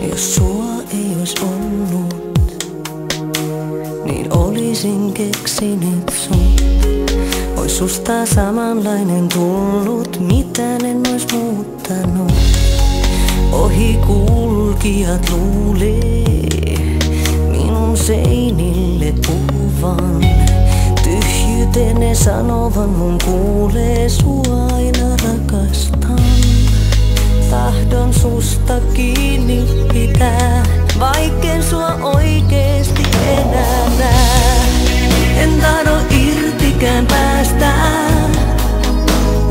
Jos sua ei ois ollut, niin olisin keksinyt sut. Ois susta samanlainen tullut, mitään en ois muuttanut. Ohikulkijat luulee minun seinille puhuvan. Tyhjyyteen ne sanovan, mun kuulee sua aina rakastan. Tahdon susta kiinni pitää, vaikken sua oikeesti enää näe. En tahdo irtikään päästä,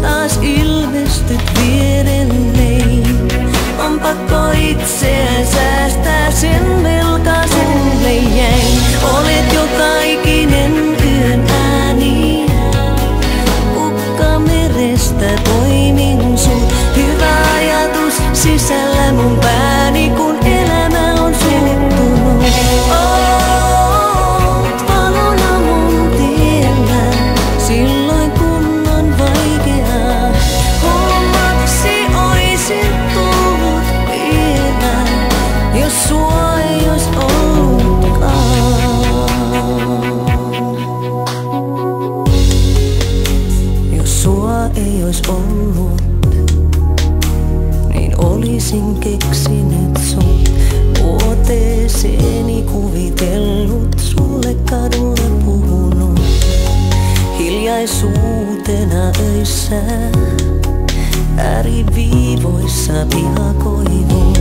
taas ilmestyt vierelleni. On pakko itseään säästää, sen velkaa sulle jäin. Olet joka ikinen yön ääni, ukka merestä poimin sut. Hyvä ajatus sisällä mun pääni, kun elämä on suuttunut. Oot valona mun tiellä, silloin kun on vaikeaa. Huomaksi oisin tullut vielä, jos sua ei ois ollutkaan. Jos sua ei ois ollut, niin olisin keksinyt sut. Vuoteeseeni kuvitellut, sulle kadulla puhunut. Hiljaisuutena öissä, ääriviivoissa pihakoivun.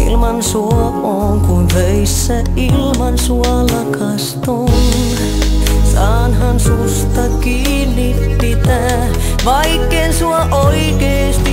Ilman sua on kuin vöissä, ilman sua lakastun. Saanhan susta kiinni pitää, vaikken sua oikeesti